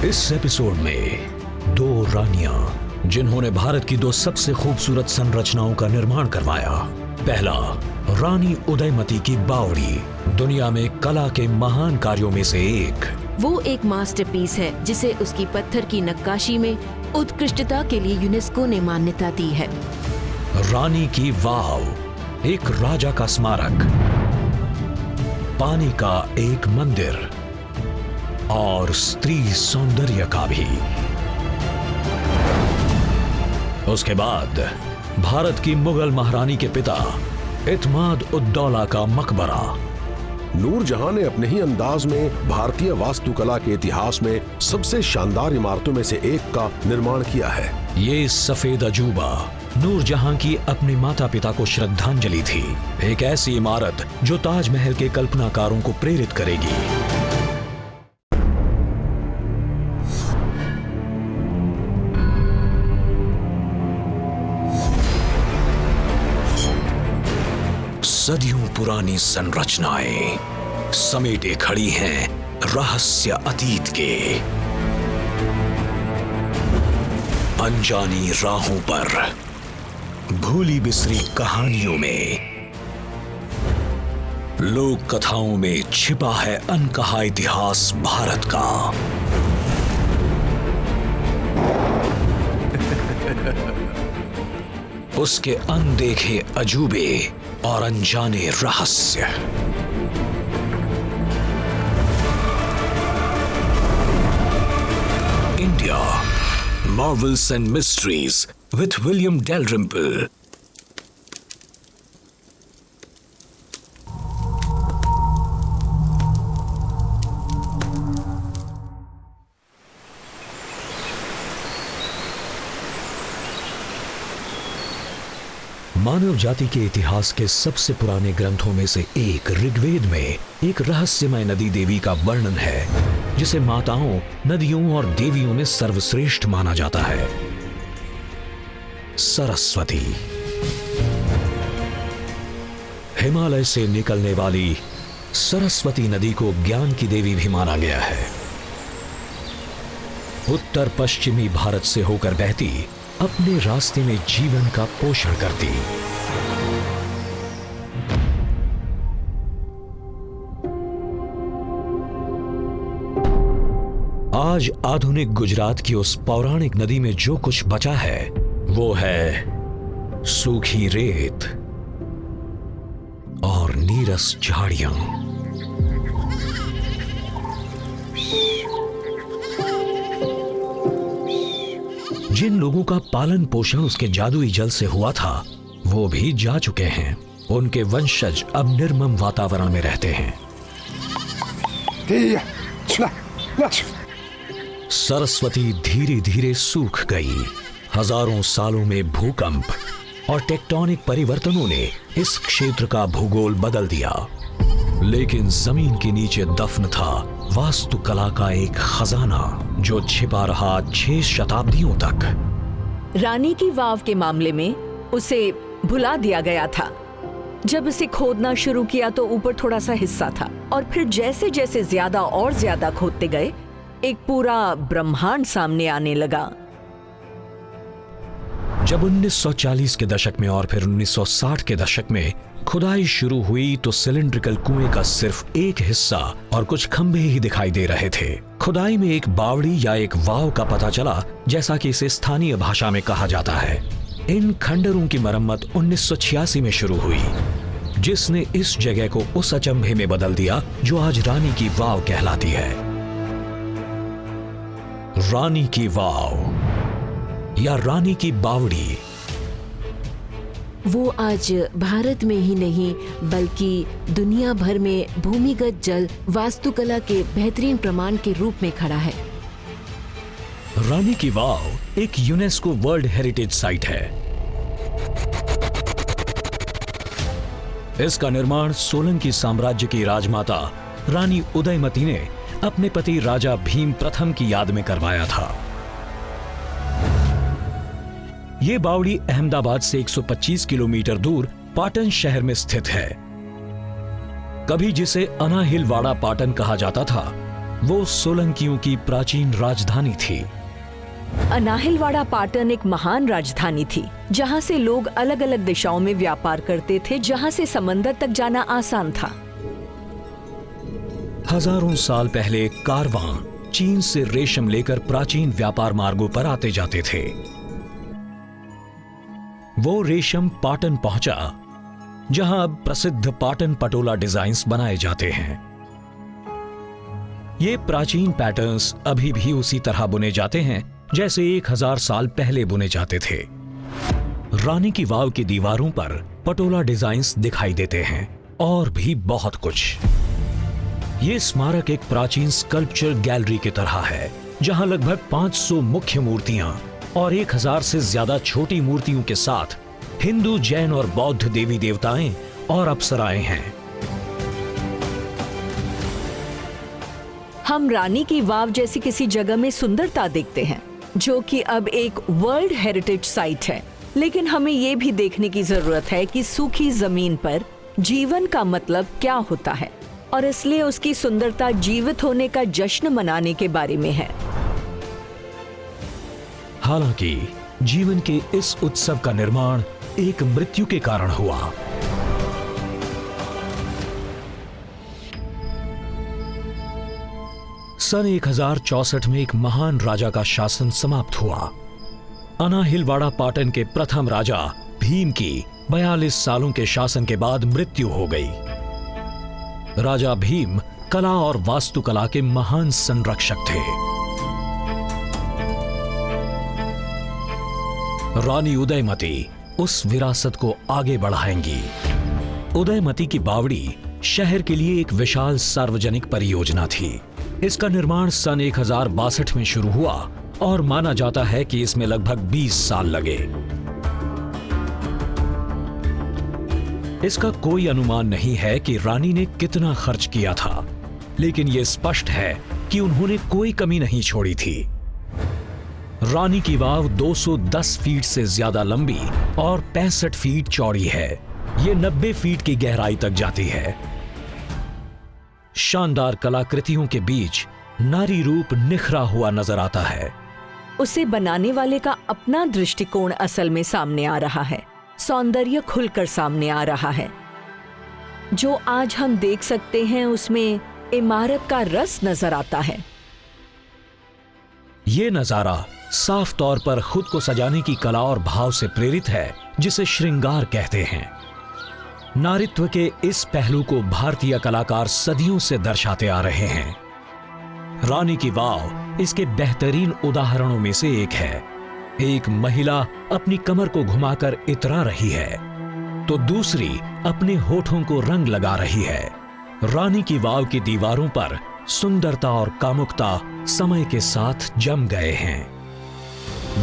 इस एपिसोड में दो रानियां जिन्होंने भारत की दो सबसे खूबसूरत संरचनाओं का निर्माण करवाया। पहला, रानी उदयमती की बावड़ी, दुनिया में कला के महान कार्यों में से एक। वो एक मास्टरपीस है जिसे उसकी पत्थर की नक्काशी में उत्कृष्टता के लिए यूनेस्को ने मान्यता दी है। रानी की वाव, एक राजा का स्मारक, पानी का एक मंदिर और स्त्री सौंदर्य का भी। उसके बाद भारत की मुगल महारानी के पिता इत्माद उद्दौला का मकबरा। नूरजहां ने अपने ही अंदाज में भारतीय वास्तुकला के इतिहास में सबसे शानदार इमारतों में से एक का निर्माण किया है। ये सफेद अजूबा नूरजहां की अपने माता पिता को श्रद्धांजलि थी, एक ऐसी इमारत जो ताजमहल के कल्पनाकारों को प्रेरित करेगी। सदियों पुरानी संरचनाएं समेटे खड़ी हैं रहस्य अतीत के। अनजानी राहों पर, भूली बिसरी कहानियों में, लोक कथाओं में छिपा है अनकहा इतिहास भारत का। उसके अनदेखे अजूबे और अनजाने रहस्य। India, marvels and mysteries with William Dalrymple. मानव जाति के इतिहास के सबसे पुराने ग्रंथों में से एक ऋग्वेद में एक रहस्यमय नदी देवी का वर्णन है, जिसे माताओं, नदियों और देवियों में सर्वश्रेष्ठ माना जाता है। सरस्वती। हिमालय से निकलने वाली सरस्वती नदी को ज्ञान की देवी भी माना गया है। उत्तर पश्चिमी भारत से होकर बहती, अपने रास्ते में जीवन का पोषण करती। आज आधुनिक गुजरात की उस पौराणिक नदी में जो कुछ बचा है वो है सूखी रेत और नीरस झाड़ियां। जिन लोगों का पालन पोषण उसके जादुई जल से हुआ था वो भी जा चुके हैं। उनके वंशज अब निर्मम वातावरण में रहते हैं। सरस्वती धीरे धीरे सूख गई। हजारों सालों में भूकंप और टेक्टोनिक परिवर्तनों ने इस क्षेत्र का भूगोल बदल दिया, लेकिन जमीन के नीचे दफन था वास्तुकला का एक खजाना जो छिपा रहा 6 शताब्दियों तक। रानी की वाव के मामले में उसे भुला दिया गया था। जब इसे खोदना शुरू किया तो ऊपर थोड़ा सा हिस्सा था, और फिर जैसे जैसे ज्यादा और ज्यादा खोदते गए एक पूरा ब्रह्मांड सामने आने लगा। जब 1940 के दशक में और फिर 1960 के दशक में खुदाई शुरू हुई तो सिलिंड्रिकल कुएं का सिर्फ एक हिस्सा और कुछ खंभे ही दिखाई दे रहे थे। खुदाई में एक बावड़ी या एक वाव का पता चला, जैसा कि इसे स्थानीय भाषा में कहा जाता है। इन खंडरों की मरम्मत 1986 में शुरू हुई, जिसने इस जगह को उस अचंभे में बदल दिया जो आज रानी की वाव कहलाती है। रानी की वाव या रानी की बावड़ी वो आज भारत में ही नहीं बल्कि दुनिया भर में भूमिगत जल वास्तुकला के बेहतरीन प्रमाण के रूप में खड़ा है। रानी की वाव एक यूनेस्को वर्ल्ड हेरिटेज साइट है। इसका निर्माण सोलंकी साम्राज्य की राजमाता रानी उदयमती ने अपने पति राजा भीम प्रथम की याद में करवाया था। ये बावड़ी अहमदाबाद से 125 किलोमीटर दूर पाटन शहर में स्थित है। कभी जिसे अनाहिलवाड़ा पाटन कहा जाता था, वो सोलंकियों की प्राचीन राजधानी थी। अनाहिलवाड़ा पाटन एक महान राजधानी थी जहाँ से लोग अलग अलग दिशाओं में व्यापार करते थे, जहाँ से समंदर तक जाना आसान था। हजारों साल पहले कारवां चीन से रेशम लेकर प्राचीन व्यापार मार्गों पर आते जाते थे। वो रेशम पाटन पहुंचा, जहां अब प्रसिद्ध पाटन पटोला डिजाइन्स बनाए जाते हैं। ये प्राचीन पैटर्न्स अभी भी उसी तरह बुने जाते हैं जैसे 1000 साल पहले बुने जाते थे। रानी की वाव की दीवारों पर पटोला डिजाइन्स दिखाई देते हैं और भी बहुत कुछ। ये स्मारक एक प्राचीन स्कल्पचर गैलरी की तरह है, जहां लगभग 500 मुख्य मूर्तियां और 1000 से ज्यादा छोटी मूर्तियों के साथ हिंदू, जैन और बौद्ध देवी देवताएं और अप्सराएं हैं। हम रानी की वाव जैसी किसी जगह में सुंदरता देखते हैं, जो कि अब एक वर्ल्ड हेरिटेज साइट है, लेकिन हमें ये भी देखने की जरूरत है कि सूखी जमीन पर जीवन का मतलब क्या होता है, और इसलिए उसकी सुंदरता जीवित होने का जश्न मनाने के बारे में है। हालांकि जीवन के इस उत्सव का निर्माण एक मृत्यु के कारण हुआ। सन 1064 में एक महान राजा का शासन समाप्त हुआ। अनाहिलवाड़ा पाटन के प्रथम राजा भीम की 42 सालों के शासन के बाद मृत्यु हो गई। राजा भीम कला और वास्तुकला के महान संरक्षक थे। रानी उदयमती उस विरासत को आगे बढ़ाएंगी। उदयमती की बावड़ी शहर के लिए एक विशाल सार्वजनिक परियोजना थी। इसका निर्माण सन 1062 में शुरू हुआ और माना जाता है कि इसमें लगभग 20 साल लगे। इसका कोई अनुमान नहीं है कि रानी ने कितना खर्च किया था, लेकिन यह स्पष्ट है कि उन्होंने कोई कमी नहीं छोड़ी थी। रानी की वाव 210 फीट से ज्यादा लंबी और 65 फीट चौड़ी है। यह 90 फीट की गहराई तक जाती है। शानदार कलाकृतियों के बीच नारी रूप निखरा हुआ नजर आता है। उसे बनाने वाले का अपना दृष्टिकोण असल में सामने आ रहा है। सौंदर्य खुलकर सामने आ रहा है। जो आज हम देख सकते हैं उसमें इमारत का रस नजर आता है। यह नजारा साफ तौर पर खुद को सजाने की कला और भाव से प्रेरित है, जिसे श्रृंगार कहते हैं। नारीत्व के इस पहलू को भारतीय कलाकार सदियों से दर्शाते आ रहे हैं। रानी की वाव इसके बेहतरीन उदाहरणों में से एक है। एक महिला अपनी कमर को घुमाकर इतरा रही है, तो दूसरी अपने होठों को रंग लगा रही है। रानी की वाव की दीवारों पर सुंदरता और कामुकता समय के साथ जम गए हैं।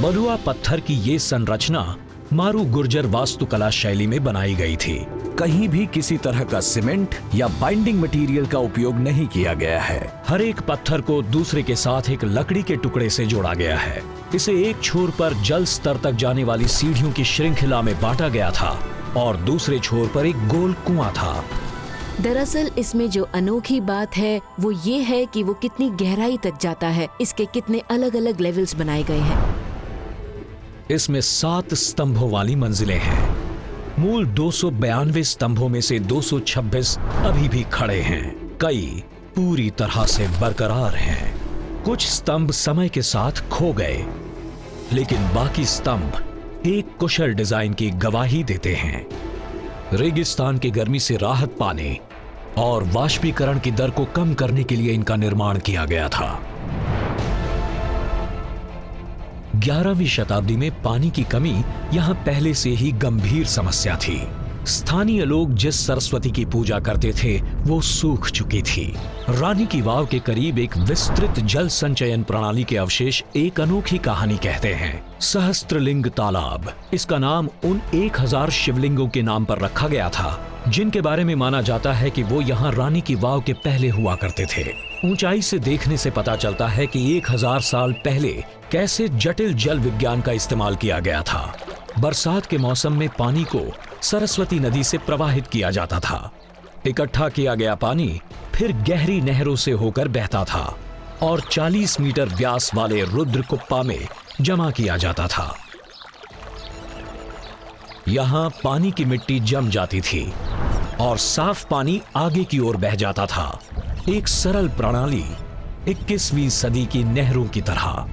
बलुआ पत्थर की ये संरचना मारू गुर्जर वास्तुकला शैली में बनाई गई थी। कहीं भी किसी तरह का सीमेंट या बाइंडिंग मटेरियल का उपयोग नहीं किया गया है। हर एक पत्थर को दूसरे के साथ एक लकड़ी के टुकड़े से जोड़ा गया है। इसे एक छोर पर जल स्तर तक जाने वाली सीढ़ियों की श्रृंखला में बांटा गया था और दूसरे छोर पर एक गोल कुआं था। दरअसल इसमें जो अनोखी बात है वो ये है कि वो कितनी गहराई तक जाता है। इसके कितने अलग अलग लेवल्स बनाए गए हैं। इसमें 7 स्तंभों वाली मंजिलें हैं। मूल 292 स्तंभों में से 226 अभी भी खड़े हैं। कई पूरी तरह से बरकरार हैं। कुछ स्तंभ समय के साथ खो गए, लेकिन बाकी स्तंभ एक कुशल डिजाइन की गवाही देते हैं। रेगिस्तान की गर्मी से राहत पाने और वाष्पीकरण की दर को कम करने के लिए इनका निर्माण किया गया था। 11वीं शताब्दी में पानी की कमी यहां पहले से ही गंभीर समस्या थी। स्थानीय लोग जिस सरस्वती की पूजा करते थे वो सूख चुकी थी। रानी की वाव के करीब एक विस्तृत जल संचयन प्रणाली के अवशेष एक अनोखी कहानी कहते हैं। सहस्त्रलिंग तालाब, इसका नाम उन 1000 शिवलिंगों के नाम पर रखा गया था जिनके बारे में माना जाता है कि वो यहाँ रानी की वाव के पहले हुआ करते थे। ऊंचाई से देखने से पता चलता है कि 1000 साल पहले कैसे जटिल जल विज्ञान का इस्तेमाल किया गया था। बरसात के मौसम में पानी को सरस्वती नदी से प्रवाहित किया जाता था। इकट्ठा किया गया पानी फिर गहरी नहरों से होकर बहता था और 40 मीटर व्यास वाले रुद्र कुप्पा में जमा किया जाता था। यहां पानी की मिट्टी जम जाती थी और साफ पानी आगे की ओर बह जाता था, एक सरल प्रणाली 21वीं सदी की नहरों की तरह।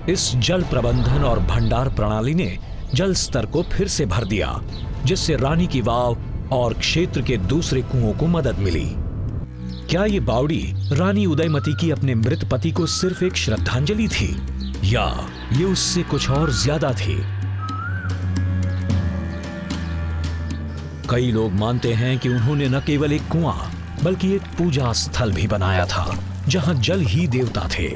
इस जल प्रबंधन और भंडार प्रणाली ने जल स्तर को फिर से भर दिया, जिससे रानी की वाव और क्षेत्र के दूसरे कुओं को मदद मिली। क्या ये बावड़ी रानी उदयमती की अपने मृत पति को सिर्फ एक श्रद्धांजलि थी, या ये उससे कुछ और ज्यादा थी? कई लोग मानते हैं कि उन्होंने न केवल एक कुआं बल्कि एक पूजा स्थल भी बनाया था, जहां जल ही देवता थे।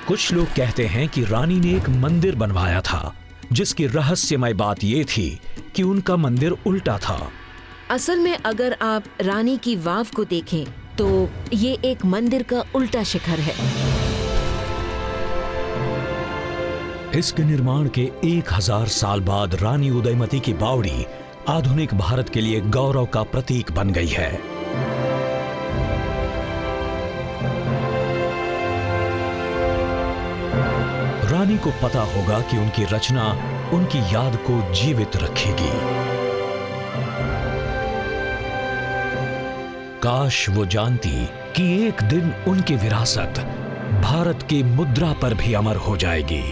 कुछ लोग कहते हैं कि रानी ने एक मंदिर बनवाया था, जिसकी रहस्यमय बात यह थी कि उनका मंदिर उल्टा था। असल में अगर आप रानी की वाव को देखें तो ये एक मंदिर का उल्टा शिखर है। इसके निर्माण के 1000 साल बाद रानी उदयमती की बावड़ी आधुनिक भारत के लिए गौरव का प्रतीक बन गई है। रानी को पता होगा कि उनकी रचना उनकी याद को जीवित रखेगी। काश वो जानती कि एक दिन उनकी विरासत भारत की मुद्रा पर भी अमर हो जाएगी।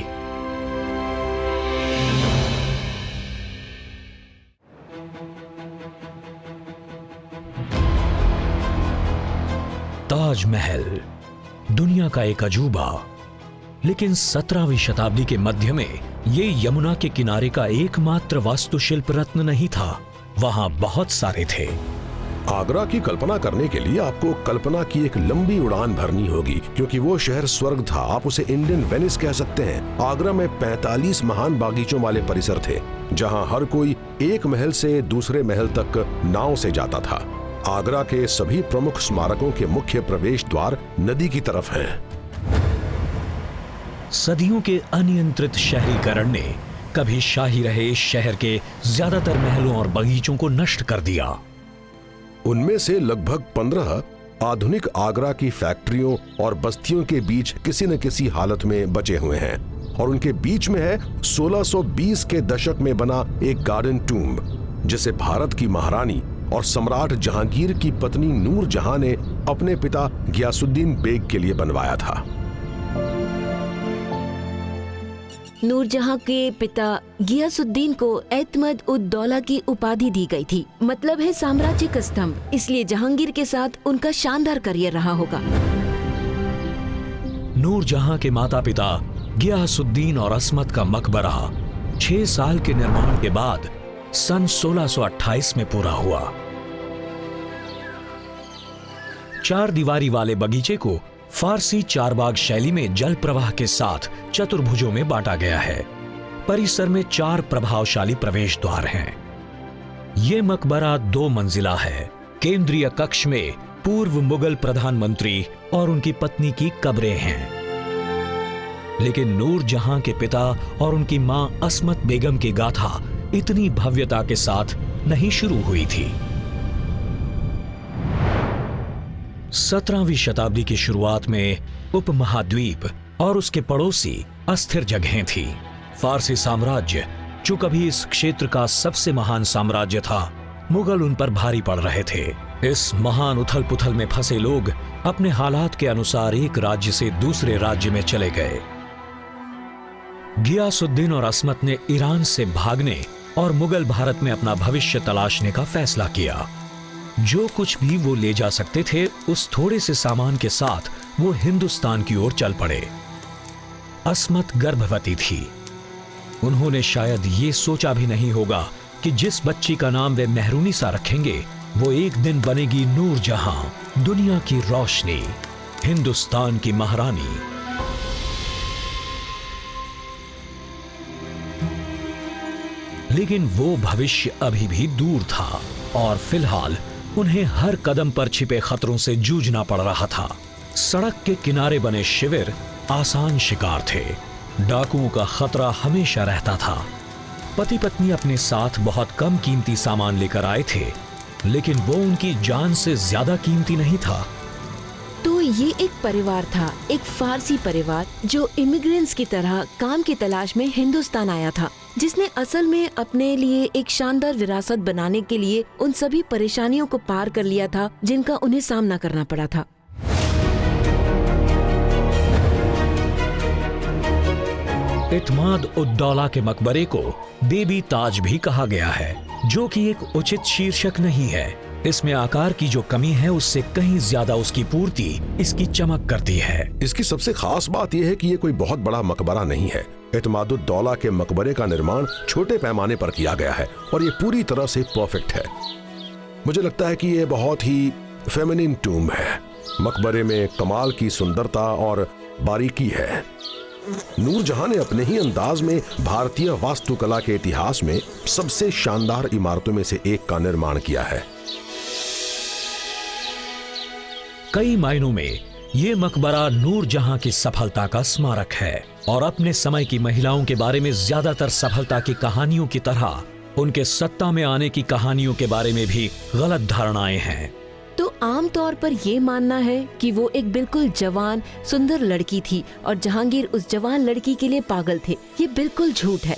ताजमहल दुनिया का एक अजूबा, लेकिन 17वीं शताब्दी के मध्य में ये यमुना के किनारे का एकमात्र वास्तुशिल्प रत्न नहीं था। वहां बहुत सारे थे। आगरा की कल्पना करने के लिए आपको कल्पना की एक लंबी उड़ान भरनी होगी, क्योंकि वो शहर स्वर्ग था। आप उसे इंडियन वेनिस कह सकते हैं। आगरा में 45 महान बागीचों वाले परिसर थे, जहां हर कोई एक महल से दूसरे महल तक नाव से जाता था। आगरा के सभी प्रमुख स्मारकों के मुख्य प्रवेश द्वार नदी की तरफ हैं। सदियों के अनियंत्रित शहरीकरण ने कभी शाही रहे इस शहर के ज्यादातर महलों और बगीचों को नष्ट कर दिया। उनमें से लगभग 15 आधुनिक आगरा की फैक्ट्रियों और बस्तियों के बीच किसी न किसी हालत में बचे हुए हैं, और उनके बीच में है 1620 के दशक में बना एक गार्डन टूम्ब, जिसे भारत की महारानी और सम्राट जहांगीर की पत्नी नूर जहां ने अपने पिता गियासुद्दीन बेग के लिए बनवाया था। नूरजहां के पिता गियासुद्दीन को एतमद उद दौला की उपाधि दी गई थी, मतलब है साम्राज्य का स्तंभ। इसलिए जहांगीर के साथ उनका शानदार करियर रहा होगा। नूरजहां के माता पिता गियासुद्दीन और असमत का मकबरा 6 साल के निर्माण के बाद सन 1628 में पूरा हुआ। 4 दीवारी वाले बगीचे को फारसी चारबाग शैली में जल प्रवाह के साथ चतुर्भुजों में बांटा गया है। परिसर में 4 प्रभावशाली प्रवेश द्वार हैं। ये मकबरा 2 मंजिला है। केंद्रीय कक्ष में पूर्व मुगल प्रधानमंत्री और उनकी पत्नी की कब्रें हैं, लेकिन नूरजहां के पिता और उनकी मां असमत बेगम की गाथा इतनी भव्यता के साथ नहीं शुरू हुई थी। 17वीं शताब्दी की शुरुआत में उपमहाद्वीप और उसके पड़ोसी अस्थिर जगहें थी। फारसी साम्राज्य, जो कभी इस क्षेत्र का सबसे महान साम्राज्य था, मुगल उन पर भारी पड़ रहे थे। इस महान उथल पुथल में फंसे लोग अपने हालात के अनुसार एक राज्य से दूसरे राज्य में चले गए। गियासुद्दीन और असमत ने ईरान से भागने और मुगल भारत में अपना भविष्य तलाशने का फैसला किया। जो कुछ भी वो ले जा सकते थे, उस थोड़े से सामान के साथ वो हिंदुस्तान की ओर चल पड़े। असमत गर्भवती थी। उन्होंने शायद ये सोचा भी नहीं होगा कि जिस बच्ची का नाम वे मेहरूनिसा रखेंगे, वो एक दिन बनेगी नूरजहां, दुनिया की रोशनी, हिंदुस्तान की महारानी। लेकिन वो भविष्य अभी भी दूर था और फिलहाल उन्हें हर कदम पर छिपे खतरों से जूझना पड़ रहा था। सड़क के किनारे बने शिविर आसान शिकार थे। डाकुओं का खतरा हमेशा रहता था। पति पत्नी अपने साथ बहुत कम कीमती सामान लेकर आए थे, लेकिन वो उनकी जान से ज्यादा कीमती नहीं था। तो ये एक परिवार था, एक फारसी परिवार जो इमिग्रेंट्स की तरह काम की तलाश में हिंदुस्तान आया था, जिसने असल में अपने लिए एक शानदार विरासत बनाने के लिए उन सभी परेशानियों को पार कर लिया था जिनका उन्हें सामना करना पड़ा था। इत्माद उद दौला के मकबरे को बेबी ताज भी कहा गया है, जो कि एक उचित शीर्षक नहीं है। इसमें आकार की जो कमी है उससे कहीं ज्यादा उसकी पूर्ति इसकी चमक करती है। इसकी सबसे खास बात यह है कि ये कोई बहुत बड़ा मकबरा नहीं है। इत्मादुद दौला के मकबरे का निर्माण छोटे पैमाने पर किया गया है और ये पूरी तरह से परफेक्ट है। मुझे लगता है कि ये बहुत ही फेमिनिन टूम है। मकबरे में कमाल की सुंदरता और बारीकी है। नूरजहां ने अपने ही अंदाज में भारतीय वास्तुकला के इतिहास में सबसे शानदार इमारतों में से एक का निर्माण किया है। कई मायनों में ये मकबरा नूरजहां की सफलता का स्मारक है और अपने समय की महिलाओं के बारे में ज्यादातर सफलता की कहानियों की तरह उनके सत्ता में आने की कहानियों के बारे में भी गलत धारणाएं हैं। तो आम तौर पर ये मानना है कि वो एक बिल्कुल जवान सुंदर लड़की थी और जहांगीर उस जवान लड़की के लिए पागल थे। ये बिल्कुल झूठ है।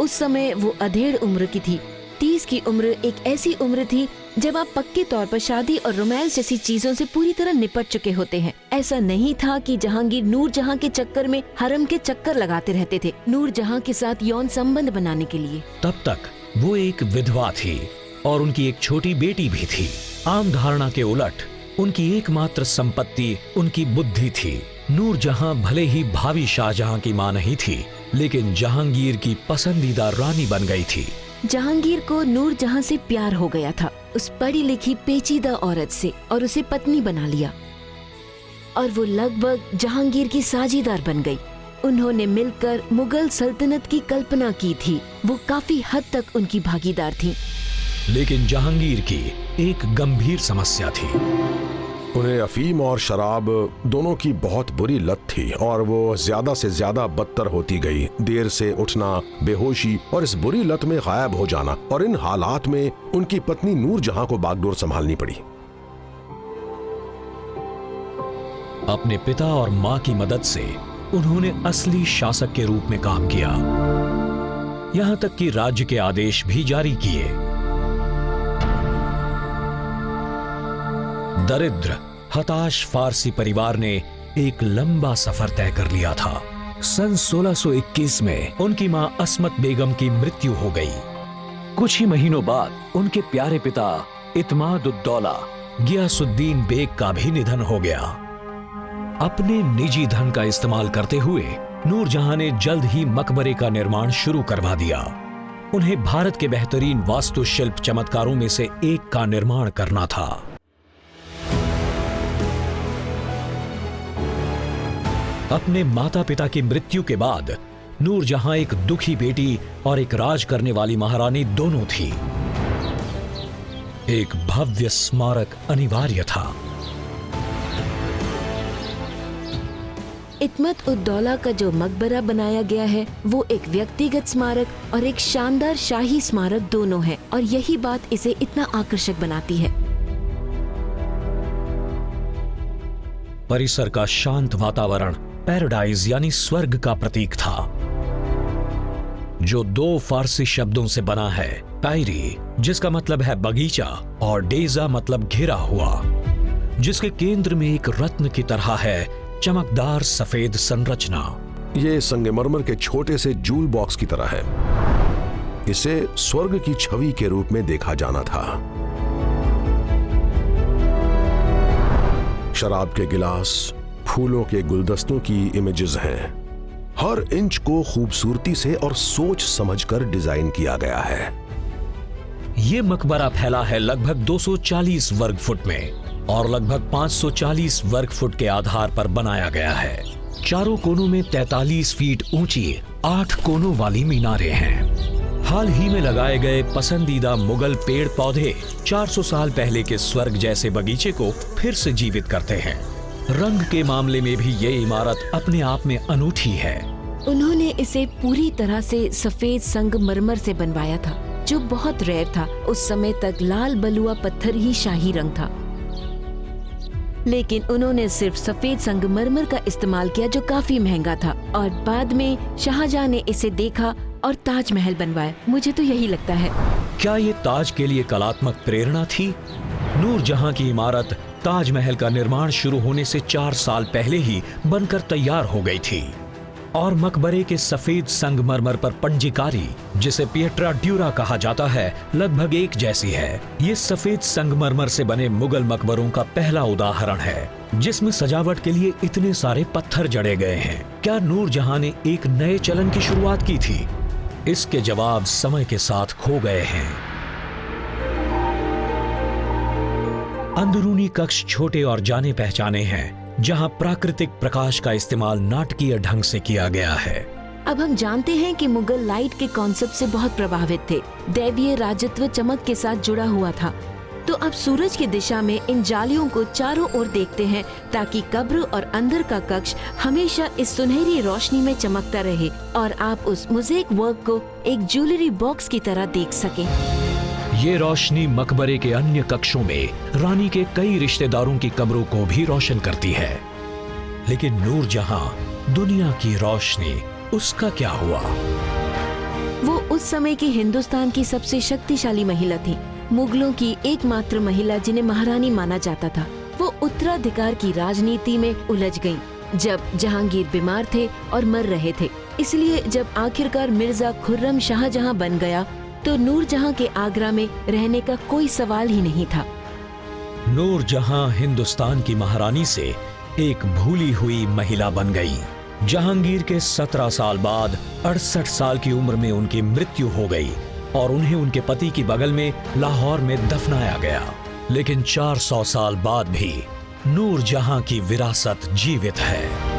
उस समय वो अधेड़ उम्र की थी। 30 की उम्र एक ऐसी उम्र थी जब आप पक्के तौर पर शादी और रोमांस जैसी चीजों से पूरी तरह निपट चुके होते हैं। ऐसा नहीं था कि जहांगीर नूरजहां के चक्कर में हरम के चक्कर लगाते रहते थे नूरजहां के साथ यौन संबंध बनाने के लिए। तब तक वो एक विधवा थी और उनकी एक छोटी बेटी भी थी। आम धारणा के उलट उनकी एकमात्र संपत्ति उनकी बुद्धि थी। नूरजहां भले ही भावी शाहजहां की मां नहीं थी, लेकिन जहांगीर की पसंदीदा रानी बन गई थी। जहांगीर को नूरजहां से प्यार हो गया था, उस पढ़ी लिखी पेचीदा औरत से, और उसे पत्नी बना लिया और वो लगभग जहांगीर की साझीदार बन गई। उन्होंने मिलकर मुगल सल्तनत की कल्पना की थी। वो काफी हद तक उनकी भागीदार थी। लेकिन जहांगीर की एक गंभीर समस्या थी। उन्हें अफीम और शराब दोनों की बहुत बुरी लत थी और वो ज्यादा से ज्यादा बदतर होती गई। देर से उठना, बेहोशी और इस बुरी लत में गायब हो जाना, और इन हालात में उनकी पत्नी नूरजहां को बागडोर संभालनी पड़ी। अपने पिता और मां की मदद से उन्होंने असली शासक के रूप में काम किया, यहां तक कि राज्य के आदेश भी जारी किए। दरिद्र हताश फारसी परिवार ने एक लंबा सफर तय कर लिया था। सन 1621 में उनकी मां अस्मत बेगम की मृत्यु हो गई। कुछ ही महीनों बाद उनके प्यारे पिता इत्माद उद दौला गियासुद्दीन बेग का भी निधन हो गया। अपने निजी धन का इस्तेमाल करते हुए नूरजहां ने जल्द ही मकबरे का निर्माण शुरू करवा दिया। उन्हें भारत के बेहतरीन वास्तुशिल्प चमत्कारों में से एक का निर्माण करना था। अपने माता पिता की मृत्यु के बाद नूरजहां एक दुखी बेटी और एक राज करने वाली महारानी दोनों थी। एक भव्य स्मारक अनिवार्य था। इत्मत उद दौला का जो मकबरा बनाया गया है वो एक व्यक्तिगत स्मारक और एक शानदार शाही स्मारक दोनों है, और यही बात इसे इतना आकर्षक बनाती है। परिसर का शांत वातावरण पैराडाइज यानी स्वर्ग का प्रतीक था, जो दो फारसी शब्दों से बना है। टायरी जिसका मतलब है बगीचा और डेजा मतलब घिरा हुआ, जिसके केंद्र में एक रत्न की तरह है चमकदार सफेद संरचना। ये संगमरमर के छोटे से जूल बॉक्स की तरह है। इसे स्वर्ग की छवि के रूप में देखा जाना था। शराब के गिलास, फूलों के गुलदस्तों की इमेजेस हैं। हर इंच को खूबसूरती से और सोच समझकर डिजाइन किया गया है। ये मकबरा फैला है लगभग 240 वर्ग फुट में और लगभग 540 वर्ग फुट के आधार पर बनाया गया है। चारों कोनों में 43 फीट ऊंची 8 कोनों वाली मीनारें हैं। हाल ही में लगाए गए पसंदीदा मुगल पेड़ पौधे 400 साल पहले के स्वर्ग जैसे बगीचे को फिर से जीवित करते हैं। रंग के मामले में भी ये इमारत अपने आप में अनूठी है। उन्होंने इसे पूरी तरह से सफेद संगमरमर से बनवाया था। जो बहुत रेयर था। उस समय तक लाल बलुआ पत्थर ही शाही रंग था, लेकिन उन्होंने सिर्फ सफेद संगमरमर का इस्तेमाल किया जो काफी महंगा था। और बाद में शाहजहां ने इसे देखा और ताजमहल बनवाया। मुझे तो यही लगता है। क्या ये ताज के लिए कलात्मक प्रेरणा थी? नूरजहां की इमारत ताजमहल का निर्माण शुरू होने से 4 साल पहले ही बनकर तैयार हो गई थी और मकबरे के सफेद संगमरमर पर पंजीकारी, जिसे पिएट्रा ड्यूरा कहा जाता है, लगभग एक जैसी है। ये सफेद संगमरमर से बने मुगल मकबरों का पहला उदाहरण है जिसमें सजावट के लिए इतने सारे पत्थर जड़े गए हैं। क्या नूरजहां ने एक नए चलन की शुरुआत की थी? इसके जवाब समय के साथ खो गए हैं। अंदरूनी कक्ष छोटे और जाने पहचाने हैं, जहां प्राकृतिक प्रकाश का इस्तेमाल नाटकीय ढंग से किया गया है। अब हम जानते हैं कि मुगल लाइट के कॉन्सेप्ट से बहुत प्रभावित थे। दैवीय राजत्व चमक के साथ जुड़ा हुआ था। तो अब सूरज की दिशा में इन जालियों को चारों ओर देखते हैं ताकि कब्र और अंदर का कक्ष हमेशा इस सुनहरी रोशनी में चमकता रहे और आप उस मोज़ेक वर्क को एक ज्वेलरी बॉक्स की तरह देख सकें। ये रोशनी मकबरे के अन्य कक्षों में रानी के कई रिश्तेदारों की कब्रों को भी रोशन करती है। लेकिन नूरजहां, दुनिया की रोशनी, उसका क्या हुआ? वो उस समय की हिंदुस्तान की सबसे शक्तिशाली महिला थी, मुगलों की एकमात्र महिला जिन्हें महारानी माना जाता था। वो उत्तराधिकार की राजनीति में उलझ गईं जब जहांगीर बीमार थे और मर रहे थे। इसलिए जब आखिरकार मिर्जा खुर्रम शाहजहां बन गया तो नूरजहां के आगरा में रहने का कोई सवाल ही नहीं था। नूरजहां हिंदुस्तान की महारानी से एक भूली हुई महिला बन गई। जहांगीर के 17 साल बाद 68 साल की उम्र में उनकी मृत्यु हो गई और उन्हें उनके पति की बगल में लाहौर में दफनाया गया। लेकिन 400 साल बाद भी नूरजहां की विरासत जीवित है।